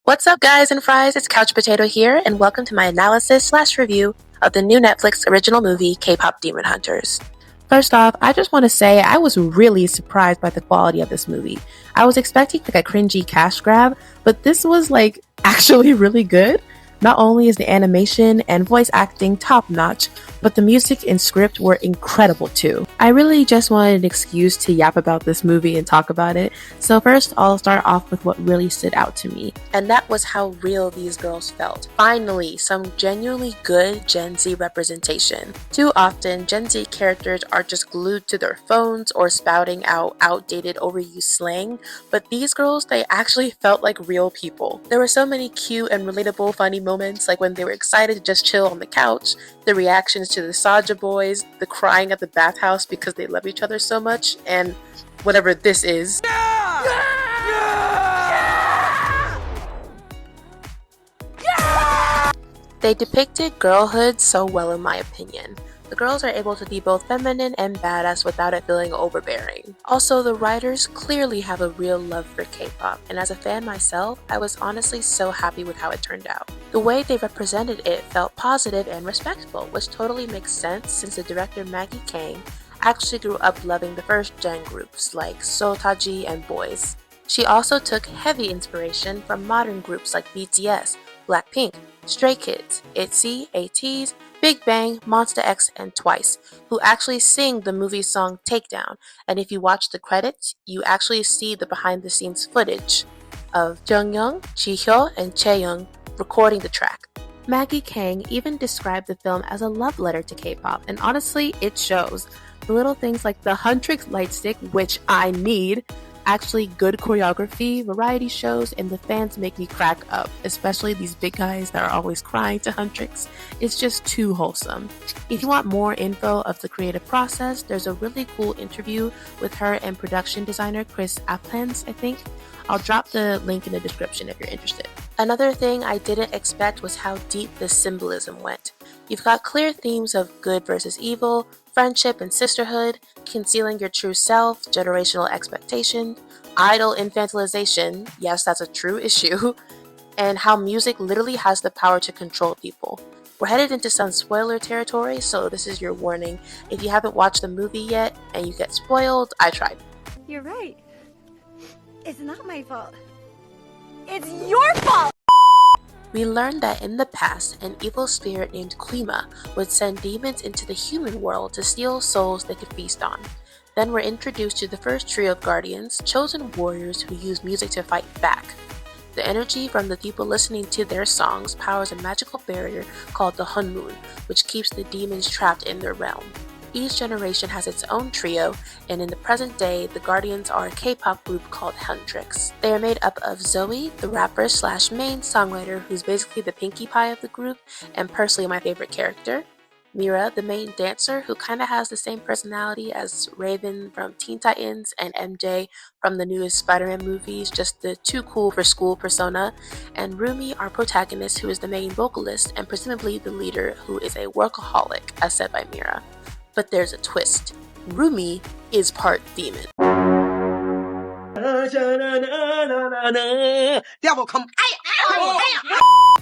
What's up, guys and fries? It's Couch Potato here, and welcome to my analysis/review of the new Netflix original movie, K-Pop Demon Hunters. First off, I just want to say I was really surprised by the quality of this movie. I was expecting like a cringy cash grab, but this was like actually really good. Not only is the animation and voice acting top notch, but the music and script were incredible too. I really just wanted an excuse to yap about this movie and talk about it, so first I'll start off with what really stood out to me, and that was how real these girls felt. Finally, some genuinely good Gen Z representation. Too often, Gen Z characters are just glued to their phones or spouting out outdated overused slang, but these girls, they actually felt like real people. There were so many cute and relatable funny moments, like when they were excited to just chill on the couch, the reactions to the Saja boys, the crying at the bathhouse because they love each other so much, and whatever this is. Yeah! Yeah! Yeah! They depicted girlhood so well in my opinion. The girls are able to be both feminine and badass without it feeling overbearing. Also, the writers clearly have a real love for K-pop, and as a fan myself, I was honestly so happy with how it turned out. The way they represented it felt positive and respectful, which totally makes sense since the director Maggie Kang actually grew up loving the first gen groups like Sotaji and Boys. She also took heavy inspiration from modern groups like BTS, Blackpink, Stray Kids, ITZY, ATEEZ, Big Bang, Monsta X, and Twice, who actually sing the movie song Takedown, and if you watch the credits, you actually see the behind-the-scenes footage of Jungyoung, Jihyo, and Chaeyoung recording the track. Maggie Kang even described the film as a love letter to K-pop, and honestly, it shows. The little things like the Huntrix lightstick, which I need, actually good choreography, variety shows, and the fans make me crack up, especially these big guys that are always crying to Huntrix. It's just too wholesome. If you want more info of the creative process, there's a really cool interview with her and production designer Chris Applans, I think. I'll drop the link in the description if you're interested. Another thing I didn't expect was how deep the symbolism went. You've got clear themes of good versus evil, friendship and sisterhood, concealing your true self, generational expectation, idol infantilization, yes, that's a true issue, and how music literally has the power to control people. We're headed into some spoiler territory, so this is your warning. If you haven't watched the movie yet and you get spoiled, I tried. You're right. It's not my fault. It's your fault! We learned that in the past, an evil spirit named Quima would send demons into the human world to steal souls they could feast on. Then we're introduced to the first trio of guardians, chosen warriors who use music to fight back. The energy from the people listening to their songs powers a magical barrier called the Hunmoon, which keeps the demons trapped in their realm. Each generation has its own trio, and in the present day, the Guardians are a K-pop group called Huntrix. They are made up of Zoe, the rapper/main songwriter who's basically the Pinkie Pie of the group, and personally my favorite character. Mira, the main dancer who kinda has the same personality as Raven from Teen Titans and MJ from the newest Spider-Man movies, just the too cool for school persona. And Rumi, our protagonist, who is the main vocalist and presumably the leader, who is a workaholic, as said by Mira. But there's a twist. Rumi is part demon. Devil come.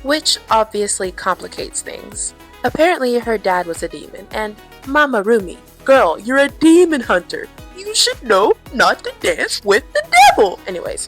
Which obviously complicates things. Apparently her dad was a demon, and Mama Rumi, girl, you're a demon hunter. You should know not to dance with the devil. Anyways,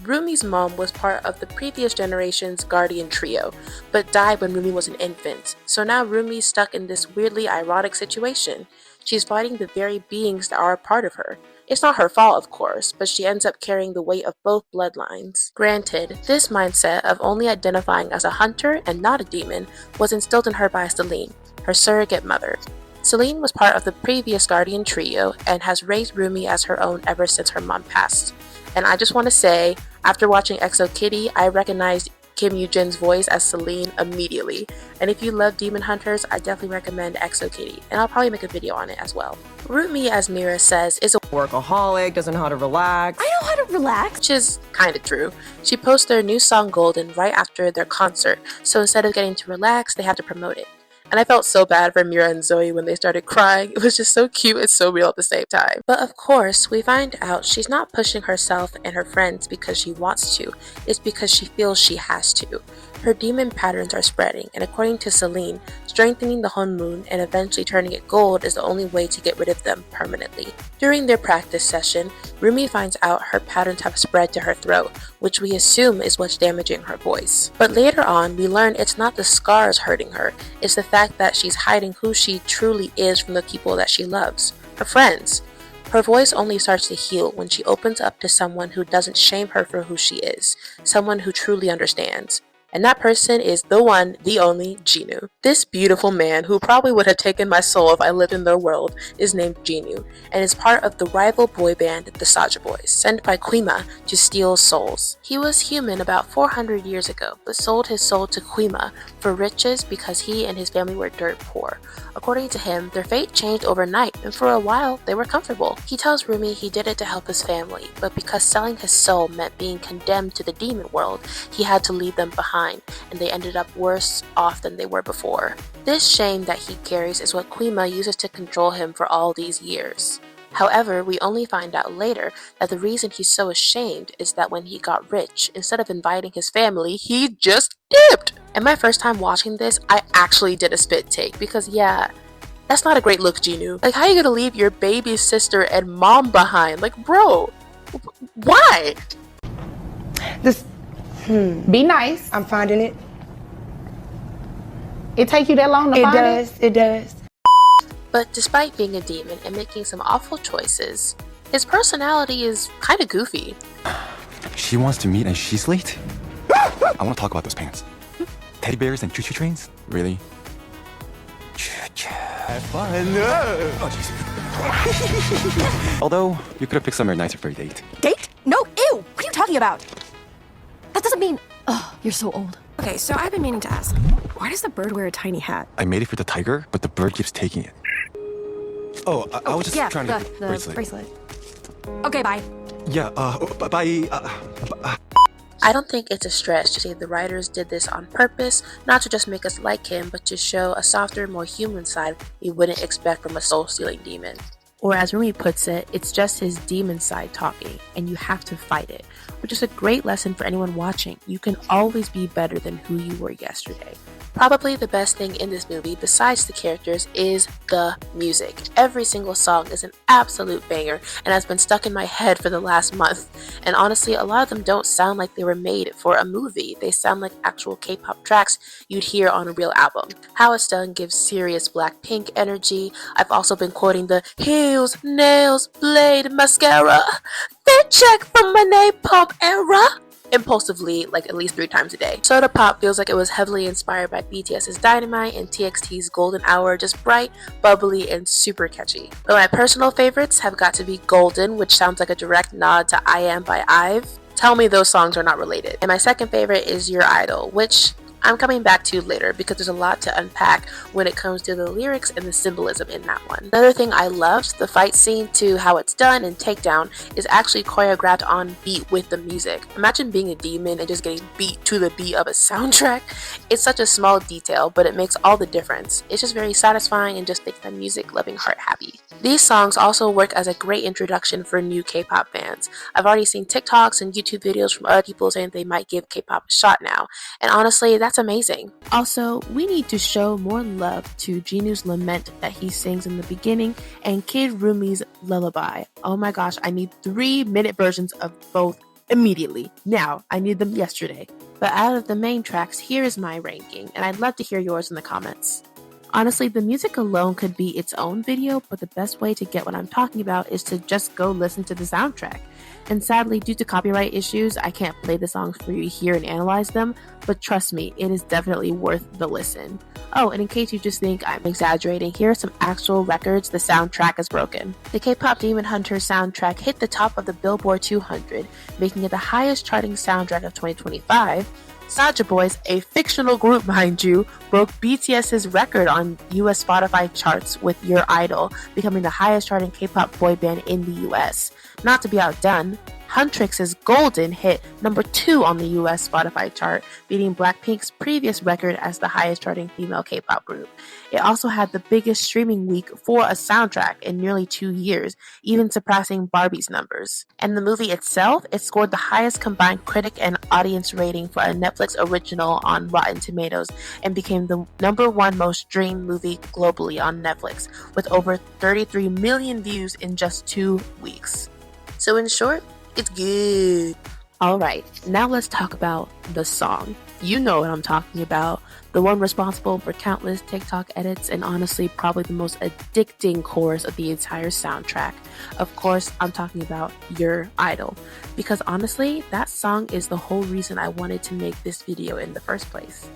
Rumi's mom was part of the previous generation's guardian trio, but died when Rumi was an infant. So now Rumi's stuck in this weirdly ironic situation. She's fighting the very beings that are a part of her. It's not her fault, of course, but she ends up carrying the weight of both bloodlines. Granted, this mindset of only identifying as a hunter and not a demon was instilled in her by Celine, her surrogate mother. Celine was part of the previous guardian trio and has raised Rumi as her own ever since her mom passed. And I just want to say, after watching EXO Kitty, I recognized Kim Yoo-jin's voice as Celine immediately. And if you love Demon Hunters, I definitely recommend EXO Kitty, and I'll probably make a video on it as well. Rumi, as Mira says, is a Workaholic, doesn't know how to relax. I know how to relax. which is kinda true. She posts their new song Golden right after their concert, so instead of getting to relax, they have to promote it. And I felt so bad for Mira and Zoe when they started crying. It was just so cute and so real at the same time. But of course, we find out she's not pushing herself and her friends because she wants to. It's because she feels she has to. Her demon patterns are spreading, and according to Celine, strengthening the Honmun and eventually turning it gold is the only way to get rid of them permanently. During their practice session, Rumi finds out her patterns have spread to her throat, which we assume is what's damaging her voice. But later on, we learn it's not the scars hurting her, it's the fact that she's hiding who she truly is from the people that she loves, her friends. Her voice only starts to heal when she opens up to someone who doesn't shame her for who she is, someone who truly understands. And that person is the one, the only, Jinu. This beautiful man, who probably would have taken my soul if I lived in their world, is named Jinu, and is part of the rival boy band, the Saja Boys, sent by Quima to steal souls. He was human about 400 years ago, but sold his soul to Quima for riches because he and his family were dirt poor. According to him, their fate changed overnight, and for a while, they were comfortable. He tells Rumi he did it to help his family, but because selling his soul meant being condemned to the demon world, he had to leave them behind, and they ended up worse off than they were before. This shame that he carries is what Quima uses to control him for all these years. However, we only find out later that the reason he's so ashamed is that when he got rich, instead of inviting his family, he just dipped! And my first time watching this, I actually did a spit take because yeah, that's not a great look, Jinu. Like, how are you gonna leave your baby sister and mom behind? Like, bro, why? Be nice. I'm finding it. It take you that long to find it? It does. But despite being a demon and making some awful choices, his personality is kinda goofy. She wants to meet and she's late? I want to talk about those pants. Teddy bears and choo-choo trains? Really? Choo-choo. Have fun. Oh, jeez. Although, you could have picked somewhere nicer for a date. Date? No, ew! What are you talking about? That doesn't mean... Oh, you're so old. Okay, so I've been meaning to ask, why does the bird wear a tiny hat? I made it for the tiger, but the bird keeps taking it. Oh, I was just trying to get the bracelet. Okay, bye. Yeah, bye. I don't think it's a stretch to say the writers did this on purpose, not to just make us like him, but to show a softer, more human side we wouldn't expect from a soul-stealing demon. Or as Rumi puts it, it's just his demon side talking, and you have to fight it, which is a great lesson for anyone watching. You can always be better than who you were yesterday. Probably the best thing in this movie, besides the characters, is the music. Every single song is an absolute banger and has been stuck in my head for the last month. And honestly, a lot of them don't sound like they were made for a movie. They sound like actual K-pop tracks you'd hear on a real album. How it's done gives serious Blackpink energy. I've also been quoting the heels, nails, blade, mascara, fit check from my napalm era impulsively, like at least 3 times a day. Soda Pop feels like it was heavily inspired by BTS's Dynamite and TXT's Golden Hour, just bright, bubbly, and super catchy. But my personal favorites have got to be Golden, which sounds like a direct nod to I Am by IVE. Tell me those songs are not related. And my second favorite is Your Idol, which I'm coming back to later because there's a lot to unpack when it comes to the lyrics and the symbolism in that one. Another thing I loved, the fight scene to how it's done and Takedown is actually choreographed on beat with the music. Imagine being a demon and just getting beat to the beat of a soundtrack. It's such a small detail, but it makes all the difference. It's just very satisfying and just makes my music-loving heart happy. These songs also work as a great introduction for new K-pop fans. I've already seen TikToks and YouTube videos from other people saying they might give K-pop a shot now, and honestly, that's amazing. Also, we need to show more love to Jinu's lament that he sings in the beginning and Kid Rumi's lullaby. Oh my gosh, I need 3-minute versions of both immediately. Now, I need them yesterday. But out of the main tracks, here is my ranking, and I'd love to hear yours in the comments. Honestly, the music alone could be its own video, but the best way to get what I'm talking about is to just go listen to the soundtrack. And sadly, due to copyright issues, I can't play the songs for you here and analyze them, but trust me, it is definitely worth the listen. Oh, and in case you just think I'm exaggerating, here are some actual records the soundtrack has broken. The K-pop Demon Hunter soundtrack hit the top of the Billboard 200, making it the highest charting soundtrack of 2025. Saja Boys, a fictional group mind you, broke BTS's record on US Spotify charts with Your Idol, becoming the highest charting K-pop boy band in the US. Not to be outdone, Huntrix's Golden hit number 2 on the US Spotify chart, beating Blackpink's previous record as the highest charting female K-pop group. It also had the biggest streaming week for a soundtrack in nearly 2 years, even surpassing Barbie's numbers. And the movie itself, it scored the highest combined critic and audience rating for a Netflix original on Rotten Tomatoes and became the number 1 most streamed movie globally on Netflix, with over 33 million views in just 2 weeks. So in short, it's good. Alright, now let's talk about the song. You know what I'm talking about. The one responsible for countless TikTok edits and honestly probably the most addicting chorus of the entire soundtrack. Of course, I'm talking about Your Idol. Because honestly, that song is the whole reason I wanted to make this video in the first place.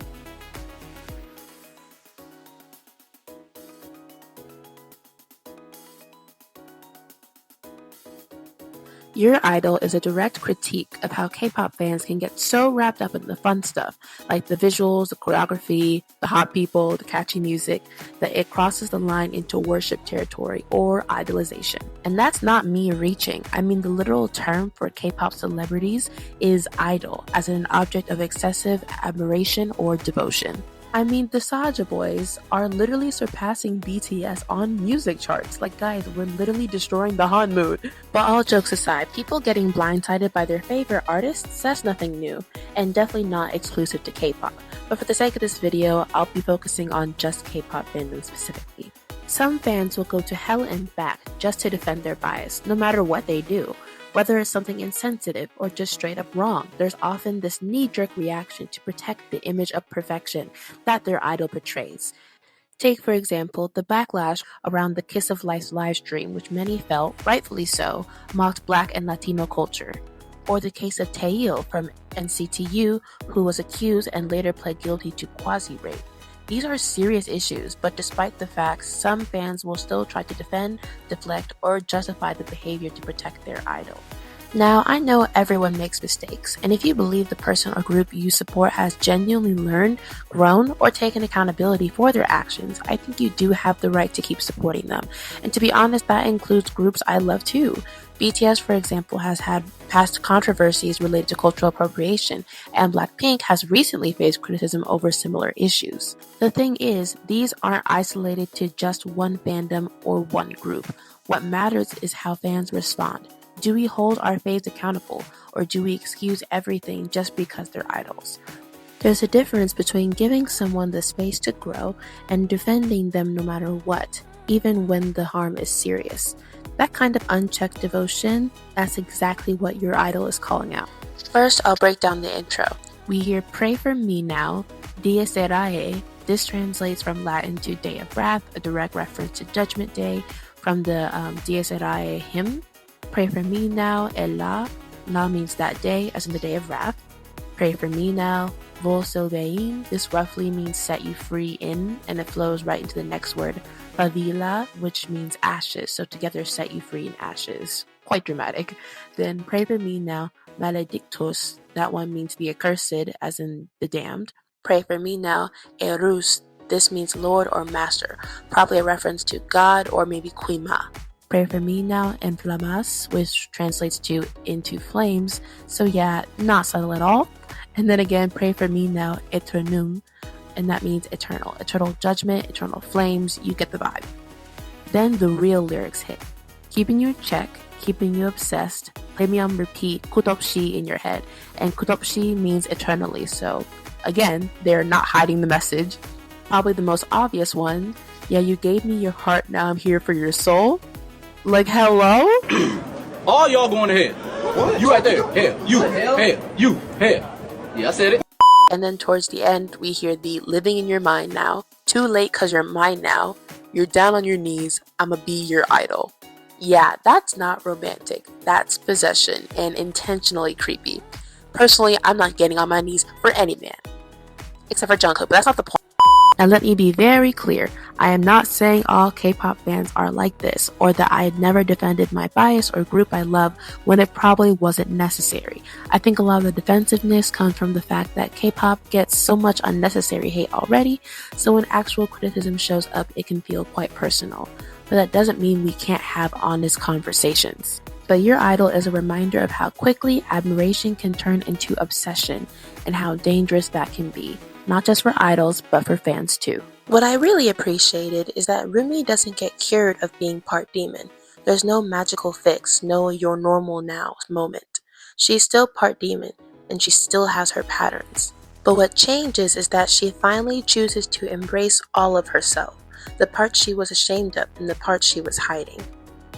Your Idol is a direct critique of how K-pop fans can get so wrapped up in the fun stuff, like the visuals, the choreography, the hot people, the catchy music, that it crosses the line into worship territory or idolization. And that's not me reaching. I mean, the literal term for K-pop celebrities is idol, as in an object of excessive admiration or devotion. I mean, the Saja boys are literally surpassing BTS on music charts. Like, guys, we're literally destroying the Han mood. But all jokes aside, people getting blindsided by their favorite artists, that's nothing new, and definitely not exclusive to K-pop. But for the sake of this video, I'll be focusing on just K-pop fandom specifically. Some fans will go to hell and back just to defend their bias, no matter what they do. Whether it's something insensitive or just straight up wrong, there's often this knee-jerk reaction to protect the image of perfection that their idol portrays. Take, for example, the backlash around the Kiss of Life livestream, which many felt, rightfully so, mocked Black and Latino culture. Or the case of Taeil from NCTU, who was accused and later pled guilty to quasi-rape. These are serious issues, but despite the facts, some fans will still try to defend, deflect, or justify the behavior to protect their idol. Now, I know everyone makes mistakes, and if you believe the person or group you support has genuinely learned, grown, or taken accountability for their actions, I think you do have the right to keep supporting them. And to be honest, that includes groups I love too. BTS, for example, has had past controversies related to cultural appropriation, and Blackpink has recently faced criticism over similar issues. The thing is, these aren't isolated to just one fandom or one group. What matters is how fans respond. Do we hold our faves accountable, or do we excuse everything just because they're idols? There's a difference between giving someone the space to grow and defending them no matter what, even when the harm is serious. That kind of unchecked devotion, that's exactly what Your Idol is calling out. First, I'll break down the intro. We hear Pray for Me Now, Dies Irae. This translates from Latin to Day of Wrath, a direct reference to Judgment Day, from the Dies Irae hymn. Pray for me now, Ella. La means that day, as in the day of wrath. Pray for me now, Vol Silvein. This roughly means set you free in, and it flows right into the next word, Favila, which means ashes. So together, set you free in ashes. Quite dramatic. Then Pray for me now, Maledictus. That one means the accursed, as in the damned. Pray for me now, Erus. This means Lord or Master, probably a reference to God or maybe Quima. Pray for me now, En Flamas, which translates to into flames. So yeah, not subtle at all. And then again, pray for me now, Eternum, and that means eternal. Eternal judgment, eternal flames, you get the vibe. Then the real lyrics hit. Keeping you in check, keeping you obsessed, play me on repeat, kutopshi in your head. And kutopshi means eternally, so again, they're not hiding the message. Probably the most obvious one, yeah, you gave me your heart, now I'm here for your soul. Like, hello? All y'all going ahead. What? You right there. Here. You. Here. You. Here. Yeah, I said it. And then towards the end, we hear the living in your mind now. Too late cause you're mine now. You're down on your knees. I'ma be your idol. Yeah, that's not romantic. That's possession and intentionally creepy. Personally, I'm not getting on my knees for any man. Except for Jungkook, but that's not the point. Now let me be very clear, I am not saying all K-pop fans are like this, or that I had never defended my bias or group I love when it probably wasn't necessary. I think a lot of the defensiveness comes from the fact that K-pop gets so much unnecessary hate already, so when actual criticism shows up, it can feel quite personal. But that doesn't mean we can't have honest conversations. But your idol is a reminder of how quickly admiration can turn into obsession and how dangerous that can be, not just for idols, but for fans too. What I really appreciated is that Rumi doesn't get cured of being part demon. There's no magical fix, no you're normal now moment. She's still part demon, and she still has her patterns. But what changes is that she finally chooses to embrace all of herself, the parts she was ashamed of and the parts she was hiding.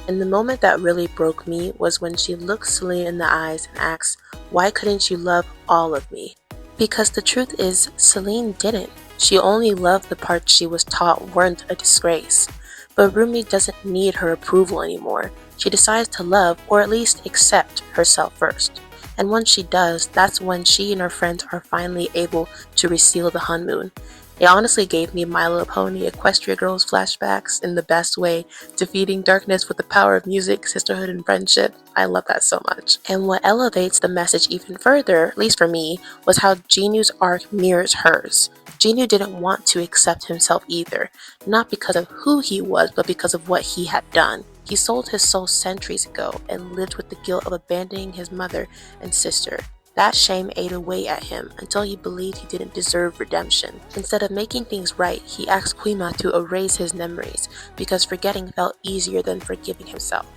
And the moment that really broke me was when she looked Celine in the eyes and asked, "Why couldn't you love all of me?" Because the truth is, Celine didn't. She only loved the parts she was taught weren't a disgrace. But Rumi doesn't need her approval anymore. She decides to love, or at least accept, herself first. And once she does, that's when she and her friends are finally able to reseal the honeymoon. It honestly gave me My Little Pony Equestria Girls flashbacks in the best way, defeating darkness with the power of music, sisterhood, and friendship. I love that so much. And what elevates the message even further, at least for me, was how Jinu's arc mirrors hers. Jinu didn't want to accept himself either, not because of who he was, but because of what he had done. He sold his soul centuries ago and lived with the guilt of abandoning his mother and sister. That shame ate away at him until he believed he didn't deserve redemption. Instead of making things right, he asked Kuima to erase his memories because forgetting felt easier than forgiving himself.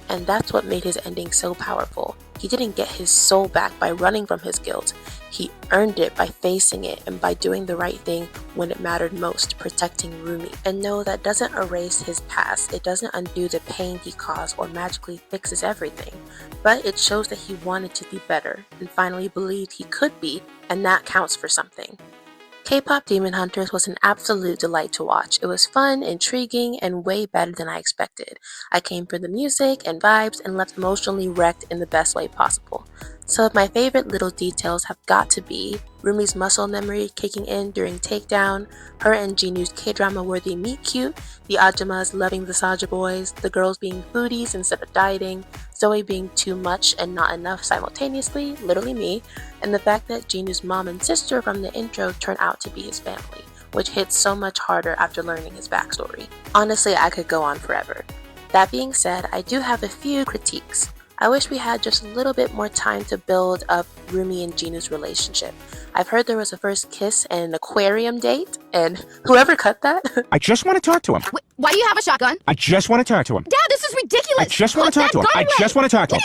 And that's what made his ending so powerful. He didn't get his soul back by running from his guilt. He earned it by facing it and by doing the right thing when it mattered most, protecting Rumi. And no, that doesn't erase his past. It doesn't undo the pain he caused or magically fixes everything. But it shows that he wanted to be better and finally believed he could be, and that counts for something. K-pop Demon Hunters was an absolute delight to watch. It was fun, intriguing, and way better than I expected. I came for the music and vibes and left emotionally wrecked in the best way possible. Some of my favorite little details have got to be Rumi's muscle memory kicking in during Takedown, her and Jinu's K-drama worthy meet cute, the Ajamas loving the Saja boys, the girls being foodies instead of dieting, Zoe being too much and not enough simultaneously, literally me, and the fact that Jinu's mom and sister from the intro turn out to be his family, which hits so much harder after learning his backstory. Honestly, I could go on forever. That being said, I do have a few critiques. I wish we had just a little bit more time to build up Rumi and Jinu's relationship. I've heard there was a first kiss and an aquarium date, and whoever cut that? I just want to talk to him. Why do you have a shotgun? I just want to talk to him. Dad, this is ridiculous! I just want to talk to him. I just want to talk to him.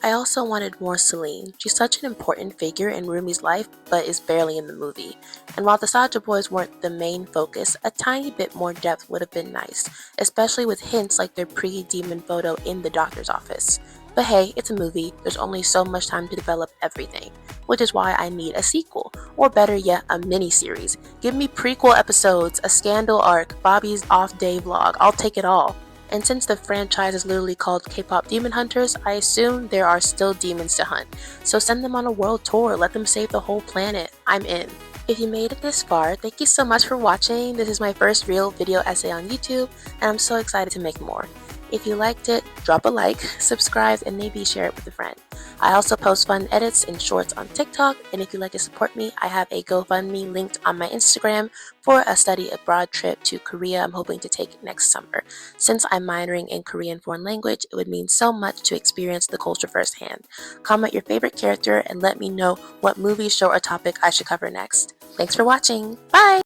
I also wanted more Celine. She's such an important figure in Rumi's life, but is barely in the movie. And while the Saja boys weren't the main focus, a tiny bit more depth would have been nice, especially with hints like their pre-demon photo in the doctor's office. But hey, it's a movie, there's only so much time to develop everything, which is why I need a sequel, or better yet, a mini-series. Give me prequel episodes, a scandal arc, Bobby's off-day vlog, I'll take it all. And since the franchise is literally called K-pop Demon Hunters, I assume there are still demons to hunt. So send them on a world tour, let them save the whole planet. I'm in. If you made it this far, thank you so much for watching. This is my first real video essay on YouTube, and I'm so excited to make more. If you liked it, drop a like, subscribe, and maybe share it with a friend. I also post fun edits and shorts on TikTok, and if you'd like to support me, I have a GoFundMe linked on my Instagram for a study abroad trip to Korea I'm hoping to take next summer. Since I'm minoring in Korean foreign language, it would mean so much to experience the culture firsthand. Comment your favorite character and let me know what movie, show, or topic I should cover next. Thanks for watching. Bye!